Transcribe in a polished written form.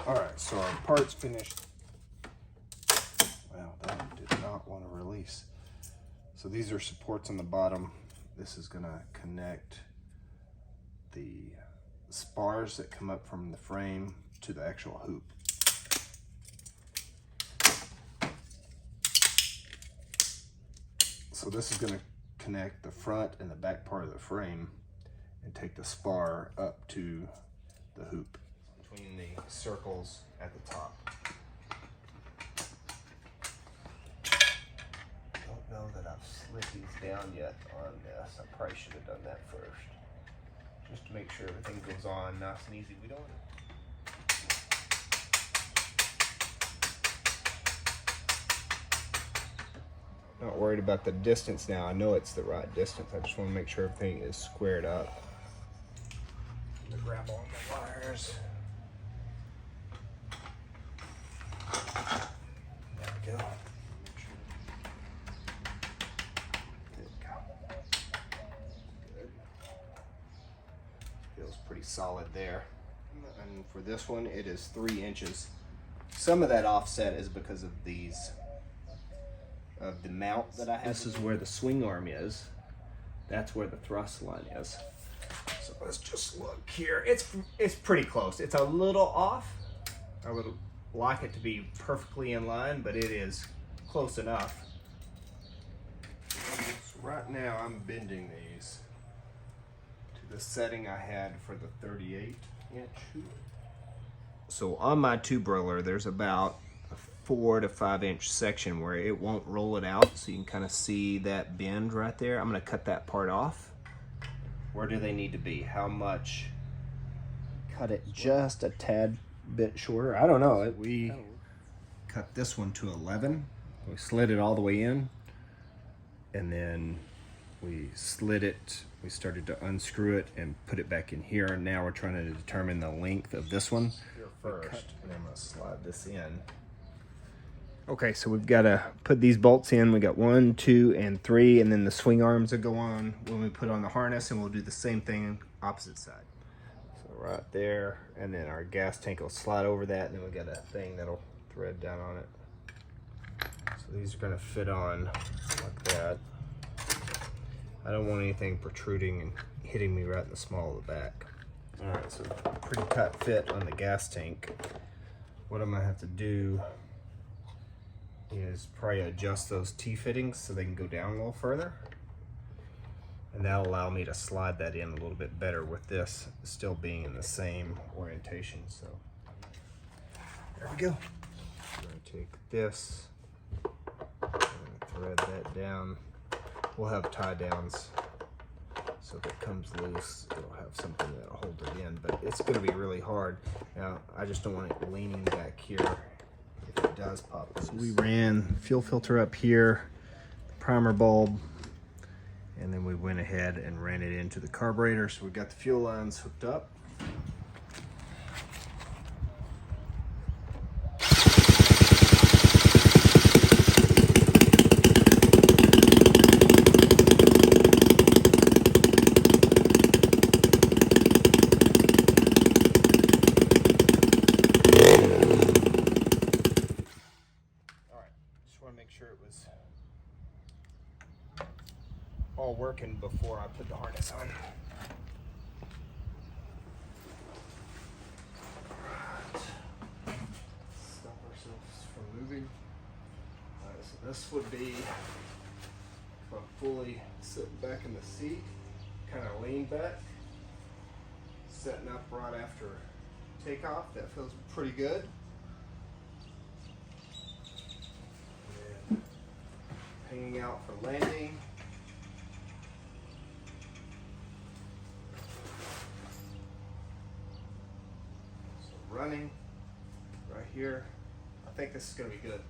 All right, so our part's finished. Wow, that did not want to release. So these are supports on the bottom. This is gonna connect the spars that come up from the frame to the actual hoop. So this is gonna connect the front and the back part of the frame and take the spar up to the hoop between the circles at the top. Don't know that I've slid these down yet on this. I probably should have done that first, just to make sure everything goes on nice and easy. We don't want to. Not worried about the distance now. I know it's the right distance. I just want to make sure everything is squared up. To grab all the wires. There we go. There we go. Good. Feels pretty solid there. And for this one, it is 3 inches. Some of that offset is because of these. Of the mount that I have. This is where the swing arm is. That's where the thrust line is. So let's just look here. It's pretty close. It's a little off. I would like it to be perfectly in line, but it is close enough. So right now I'm bending these to the setting I had for the 38-inch hoop. So on my tube roller, there's about 4 to 5 inch section where it won't roll it out, so you can kind of see that bend right there. I'm going to cut that part off. Where do they need to be? How much? Cut it just a tad bit shorter. I don't know. We cut this one to 11. We slid it all the way in, and then we slid it. We started to unscrew it and put it back in here. And now we're trying to determine the length of this one. Here first, and I'm going to slide this in. Okay, so we've got to put these bolts in. We got 1, 2, and 3, and then the swing arms will go on when we put on the harness, and we'll do the same thing opposite side. So right there, and then our gas tank will slide over that, and then we got a thing that'll thread down on it. So these are going to fit on like that. I don't want anything protruding and hitting me right in the small of the back. All right, so pretty tight fit on the gas tank. What I'm going to have to do is probably adjust those T-fittings so they can go down a little further, and that'll allow me to slide that in a little bit better with this still being in the same orientation. So there we go. I'm going to take this and thread that down. We'll have tie downs, so if it comes loose it'll have something that'll hold it in, but it's going to be really hard. Now I just don't want it leaning back here. It does pop. So we ran fuel filter up here, the primer bulb, and then we went ahead and ran it into the carburetor. So we got the fuel lines hooked up. Sure it was all working before I put the harness on. Alright. Stop ourselves from moving. Alright, so this would be if I'm fully sitting back in the seat, kind of lean back, setting up right after takeoff. That feels pretty good. Hanging out for landing. So running right here. I think this is going to be good.